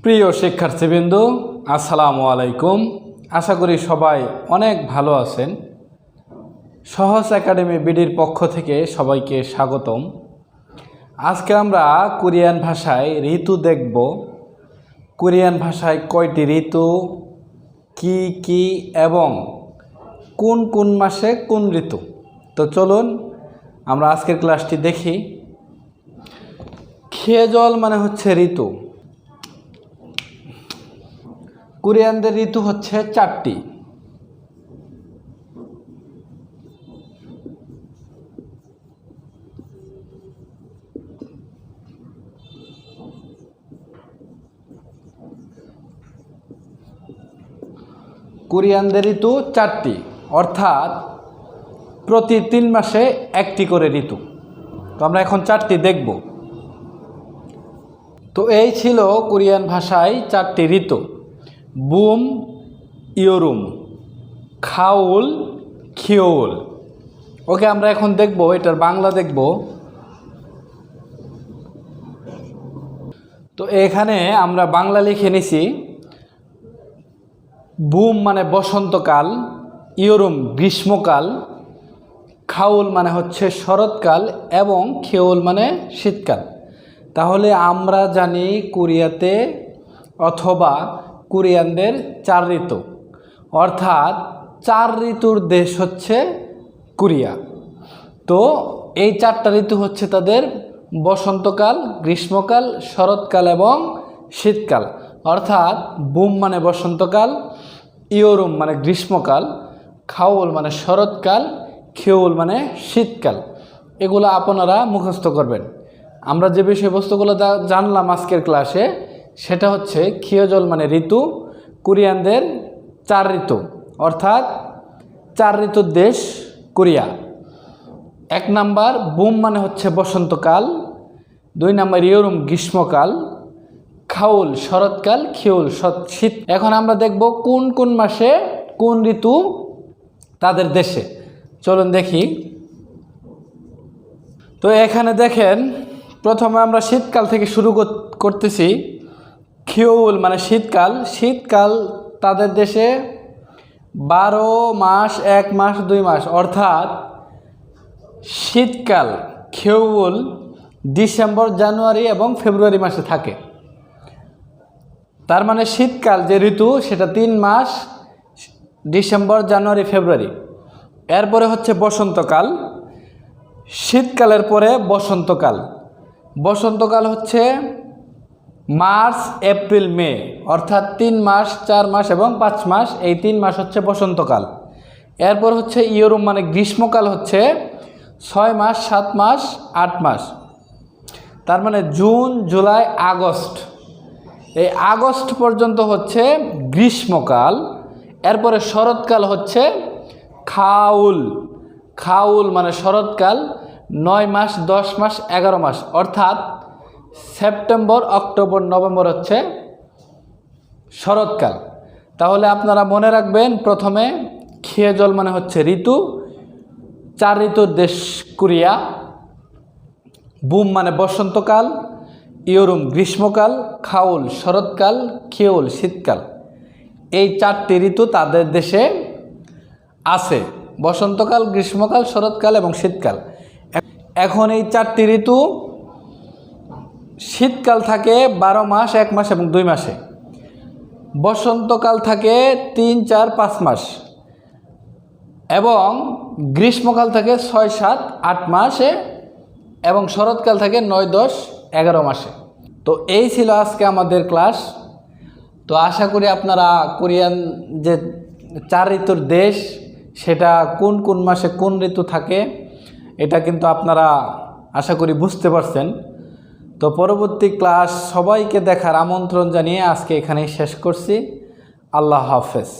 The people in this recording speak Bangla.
প্রিয় শিক্ষার্থীবৃন্দ, আসসালামু আলাইকুম। আশা করি সবাই অনেক ভালো আছেন। সহজ একাডেমি বিডির পক্ষ থেকে সবাইকে স্বাগতম। আজকে আমরা কোরিয়ান ভাষায় ঋতু দেখব। কোরিয়ান ভাষায় কয়টি ঋতু, কি কি এবং কোন কোন মাসে কোন ঋতু। তো চলুন আমরা আজকের ক্লাসটি দেখি। খিয়েজল মানে হচ্ছে ঋতু। কোরিয়ানদের ঋতু হচ্ছে 4টি। কোরিয়ানদের ঋতু 4টি, অর্থাৎ প্রতি 3 মাসে একটি করে ঋতু। তো আমরা এখন 4টি দেখব। তো এই ছিল কোরিয়ান ভাষায় 4টি ঋতু: বুম, ইয়োরুম, খাউল, খিওল। ওকে, আমরা এখন দেখব এটার বাংলা দেখব। তো এখানে আমরা বাংলা লিখে নিছি। বুম মানে বসন্তকাল, ইয়োরুম গ্রীষ্মকাল, খাউল মানে হচ্ছে শরৎকাল এবং খিওল মানে শীতকাল। তাহলে আমরা জানি কোরিয়াতে অথবা কোরিয়ানদের 4 ঋতু, অর্থাৎ 4 ঋতুর দেশ হচ্ছে কোরিয়া। তো এই 4টা ঋতু হচ্ছে তাদের বসন্তকাল, গ্রীষ্মকাল, শরৎকাল এবং শীতকাল। অর্থাৎ বুম মানে বসন্তকাল, ইয়োরুম মানে গ্রীষ্মকাল, খাউল মানে শরৎকাল, খিওল মানে শীতকাল। এগুলো আপনারা মুখস্থ করবেন। আমরা যে বিষয়বস্তুগুলো জানলাম আজকের ক্লাসে, সেটা হচ্ছে খিয়েজল মানে ঋতু, কোরিয়ানদের 4 ঋতু, অর্থাৎ 4 ঋতুর দেশ কোরিয়া। 1 নাম্বার বুম মানে হচ্ছে বসন্তকাল, 2 নাম্বার ইয়োরুম গ্রীষ্মকাল, খাউল শরৎকাল, খিওল শীত। এখন আমরা দেখব কোন কোন মাসে কোন ঋতু তাদের দেশে। চলুন দেখি। তো এখানে দেখেন, প্রথমে আমরা শীতকাল থেকে শুরু করতেছি। খিওল মানে শীতকাল। শীতকাল তাদের দেশে 12 মাস, 1 মাস, 2 মাস, অর্থাৎ শীতকাল খিওল ডিসেম্বর, জানুয়ারি এবং ফেব্রুয়ারি মাসে থাকে। তার মানে শীতকাল যে ঋতু সেটা 3 মাস, ডিসেম্বর, জানুয়ারি, ফেব্রুয়ারি। এরপরে হচ্ছে বসন্তকাল। শীতকালের পরে বসন্তকাল। বসন্তকাল হচ্ছে মার্চ, এপ্রিল, মে, অর্থাৎ 3 মাস, 4 মাস এবং 5 মাস। এই 3 মাস হচ্ছে বসন্তকাল। এরপর হচ্ছে ইয়োরুম মানে গ্রীষ্মকাল, হচ্ছে 6 মাস, 7 মাস, 8 মাস। তার মানে জুন, জুলাই, আগস্ট, এই আগস্ট পর্যন্ত হচ্ছে গ্রীষ্মকাল। এরপরে শরৎকাল হচ্ছে খাউল। খাউল মানে শরৎকাল, 9 মাস, 10 মাস, 11 মাস, অর্থাৎ সেপ্টেম্বর, অক্টোবর, নভেম্বর হচ্ছে শরৎকাল। তাহলে আপনারা মনে রাখবেন, প্রথমে খিয়েজল মানে হচ্ছে ঋতু, 4 ঋতুর দেশ কোরিয়া। বুম মানে বসন্তকাল, ইয়োরুম গ্রীষ্মকাল, খাউল শরৎকাল, খিওল শীতকাল। এই 4টি ঋতু তাদের দেশে আছে: বসন্তকাল, গ্রীষ্মকাল, শরৎকাল এবং শীতকাল। এখন এই 4টি ঋতু, শীতকাল থাকে 12 মাস, 1 মাস এবং 2 মাসে। বসন্তকাল থাকে 3, 4, 5 মাস এবং গ্রীষ্মকাল থাকে 6, 7, 8 মাসে এবং শরৎকাল থাকে 9, 10, 11 মাসে। তো এই ছিল আজকে আমাদের ক্লাস। তো আশা করি আপনারা কোরিয়ান যে 4 ঋতুর দেশ, সেটা কোন কোন মাসে কোন ঋতু থাকে, এটা কিন্তু আপনারা আশা করি বুঝতে পারছেন। তো পরবর্তী ক্লাস সবাইকে দেখার আমন্ত্রণ জানিয়ে আজকে এখানেই শেষ করছি। আল্লাহ হাফেজ।